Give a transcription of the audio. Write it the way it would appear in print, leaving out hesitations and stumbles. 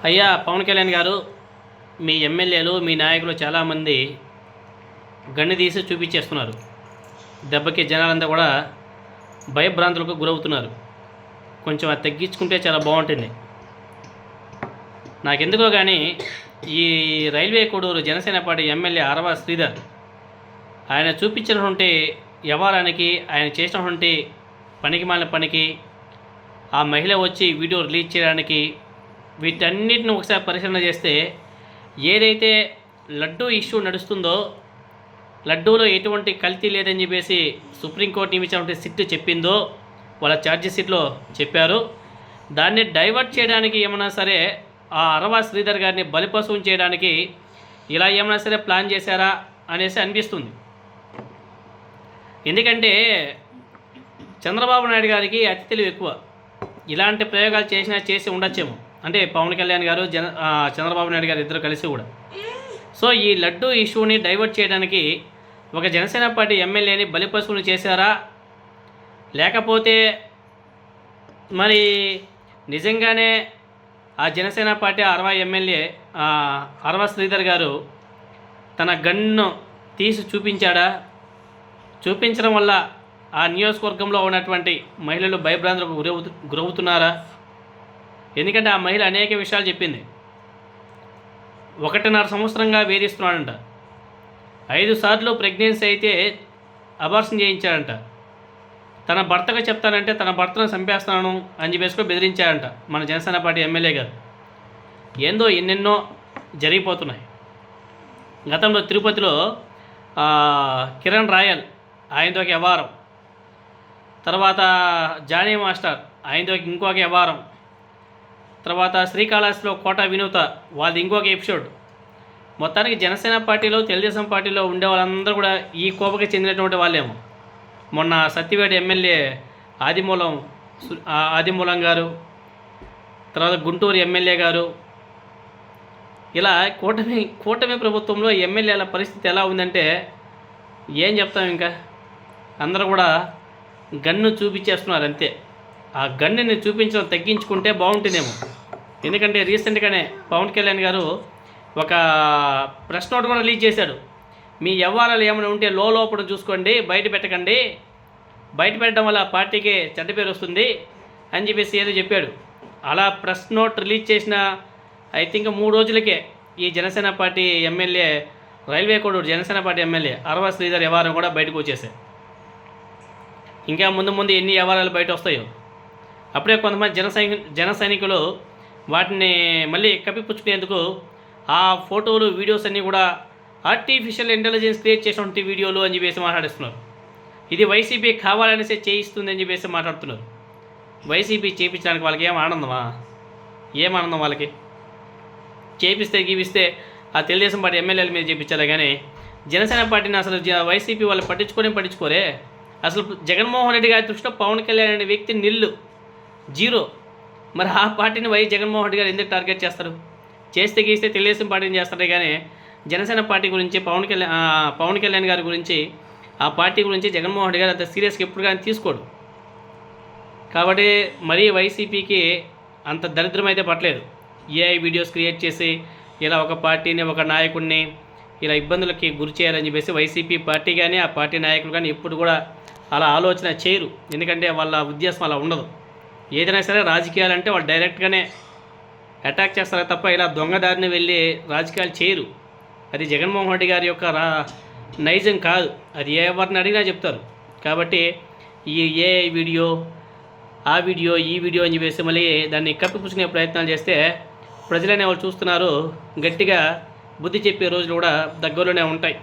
అయ్యా పవన్ కళ్యాణ్ గారు, మీ ఎమ్మెల్యేలు మీ నాయకులు చాలామంది గన్ను తీసి చూపించేస్తున్నారు. దెబ్బకి జనాలంతా కూడా భయభ్రాంతులకు గురవుతున్నారు. కొంచెం అది తగ్గించుకుంటే చాలా బాగుంటుంది. నాకెందుకో కానీ ఈ railway Koduru Janasena party MLA Arava Sridhar ఆయన చూపించినటువంటి వ్యవహారానికి, ఆయన చేసినటువంటి పనికి మాలిన పనికి, ఆ మహిళ వచ్చి వీడియో రిలీజ్ చేయడానికి, వీటన్నిటిని ఒకసారి పరిశీలన చేస్తే ఏదైతే లడ్డూ ఇష్యూ నడుస్తుందో, లడ్డూలో ఎటువంటి కల్తీ లేదని చెప్పేసి సుప్రీంకోర్టు నియమించినటువంటి సిట్ చెప్పిందో, వాళ్ళ ఛార్జీ షీట్లో చెప్పారు. దాన్ని డైవర్ట్ చేయడానికి ఏమన్నా సరే ఆ అరవ శ్రీధర్ గారిని బలిపశువుని చేయడానికి ఇలా ఏమైనా సరే ప్లాన్ చేశారా అనేసి అనిపిస్తుంది. ఎందుకంటే చంద్రబాబు నాయుడు గారికి అతి తెలివి ఎక్కువ. ఇలాంటి ప్రయోగాలు చేసి ఉండొచ్చేమో, అంటే పవన్ కళ్యాణ్ గారు చంద్రబాబు నాయుడు గారు ఇద్దరు కలిసి కూడా. సో ఈ లడ్డూ ఇష్యూని డైవర్ట్ చేయడానికి ఒక జనసేన పార్టీ ఎమ్మెల్యేని బలిపశువుని చేశారా, లేకపోతే మరి నిజంగానే ఆ జనసేన పార్టీ ఎమ్మెల్యే అరవ శ్రీధర్ గారు తన గన్ను తీసి చూపించాడా? చూపించడం వల్ల ఆ నియోజకవర్గంలో ఉన్నటువంటి మహిళలు భయభ్రాంతులకు గురవుతున్నారా? ఎందుకంటే ఆ మహిళ అనేక విషయాలు చెప్పింది. 1.5 సంవత్సరంగా వేధిస్తున్నాడంట. 5 సార్లు ప్రెగ్నెన్సీ అయితే అబార్షన్ చేయించాడంట. తన భర్తగా చెప్తానంటే తన భర్తను చంపేస్తాను అని చెప్పేసుకొని బెదిరించాడంట మన జనసేన పార్టీ ఎమ్మెల్యే గారు. ఏందో ఎన్నెన్నో జరిగిపోతున్నాయి. గతంలో తిరుపతిలో కిరణ్ రాయల్ ఆయనతో ఒక వ్యవహారం, తర్వాత జానీ మాస్టర్ ఆయనతో ఇంకొక వ్యవహారం, తర్వాత శ్రీకాళహస్తిలో కోట వినూత వాళ్ళది ఇంకొక ఎపిసోడ్. మొత్తానికి జనసేన పార్టీలో, తెలుగుదేశం పార్టీలో ఉండే వాళ్ళందరూ కూడా ఈ కోపకి చెందినటువంటి వాళ్ళేమో. మొన్న సత్యవేడి ఎమ్మెల్యే ఆదిమూలం గారు, తర్వాత గుంటూరు ఎమ్మెల్యే గారు, ఇలా కూటమి ప్రభుత్వంలో ఎమ్మెల్యేల పరిస్థితి ఎలా ఉందంటే ఏం చెప్తాం. ఇంకా అందరూ కూడా గన్ను చూపించేస్తున్నారు అంతే. ఆ గన్నుని చూపించడం తగ్గించుకుంటే బాగుంటుందేమో. ఎందుకంటే రీసెంట్గానే పవన్ కళ్యాణ్ గారు ఒక ప్రెస్ నోట్ కూడా రిలీజ్ చేశాడు. మీ వ్యవహారాలు ఏమైనా ఉంటే లోపల చూసుకోండి, బయట పెట్టకండి, బయట పెట్టడం వల్ల పార్టీకి చెడ్డ పేరు వస్తుంది అని చెప్పేసి ఏదో చెప్పాడు. అలా ప్రెస్ నోట్ రిలీజ్ చేసిన ఐ థింక్ 3 రోజులకే ఈ Janasena party MLA, railway Koduru Janasena party MLA Arava Sridhar వ్యవహారం కూడా బయటకు వచ్చేసాయి. ఇంకా ముందు ఎన్ని వ్యవహారాలు బయట వస్తాయో. అప్పుడే కొంతమంది జన సైనికులు వాటిని మళ్ళీ కప్పిపుచ్చుకునేందుకు ఆ ఫోటోలు, వీడియోస్ అన్నీ కూడా ఆర్టిఫిషియల్ ఇంటెలిజెన్స్ క్రియేట్ చేసినటువంటి వీడియోలు అని చెప్పేసి మాట్లాడిస్తున్నారు. ఇది వైసీపీ కావాలనేసి చేయిస్తుంది అని చెప్పేసి మాట్లాడుతున్నారు. వైసీపీ చేయించడానికి వాళ్ళకి ఏం ఆనందం వాళ్ళకి? గీపిస్తే ఆ తెలుగుదేశం పార్టీ ఎమ్మెల్యేల మీద చేయించాలి కానీ జనసేన పార్టీని అసలు వైసీపీ వాళ్ళు పట్టించుకోరే. అసలు జగన్మోహన్ రెడ్డి గారి దృష్టిలో పవన్ కళ్యాణ్ అనే వ్యక్తి నిల్లు, జీరో. మరి ఆ పార్టీని జగన్మోహన్ రెడ్డి గారు ఎందుకు టార్గెట్ చేస్తారు? గీస్తే తెలుగుదేశం పార్టీని చేస్తారే కానీ జనసేన పార్టీ గురించి, పవన్ కళ్యాణ్ గారి గురించి, ఆ పార్టీ గురించి జగన్మోహన్ రెడ్డి గారు అంత సీరియస్గా ఎప్పుడు కానీ తీసుకోడు. కాబట్టి మరీ వైసీపీకి అంత దరిద్రం అయితే పట్టలేదు. ఏఐ వీడియోస్ క్రియేట్ చేసి ఇలా ఒక పార్టీని, ఒక నాయకుడిని ఇలా ఇబ్బందులకి గురి చేయాలని చెప్పేసి వైసీపీ పార్టీ కానీ, ఆ పార్టీ నాయకులు కానీ ఎప్పుడు కూడా అలా ఆలోచన చేయరు. ఎందుకంటే వాళ్ళ ఉద్దేశం అలా ఉండదు. ఏదైనా సరే రాజకీయాలంటే వాళ్ళు డైరెక్ట్గానే అటాక్ చేస్తారు తప్ప ఇలా దొంగదారిని వెళ్ళి రాజకీయాలు చేయరు. అది జగన్మోహన్ రెడ్డి గారి యొక్క నైజం కాదు. అది ఎవరిని అడిగినా చెప్తారు. కాబట్టి ఈ ఏఐ వీడియో, ఆ వీడియో, ఈ వీడియో అని చెప్పేసి మళ్ళీ దాన్ని కప్పిపుచ్చుకునే ప్రయత్నాలు చేస్తే ప్రజలనే వాళ్ళు చూస్తున్నారు. గట్టిగా బుద్ధి చెప్పే రోజులు కూడా దగ్గరలోనే ఉంటాయి.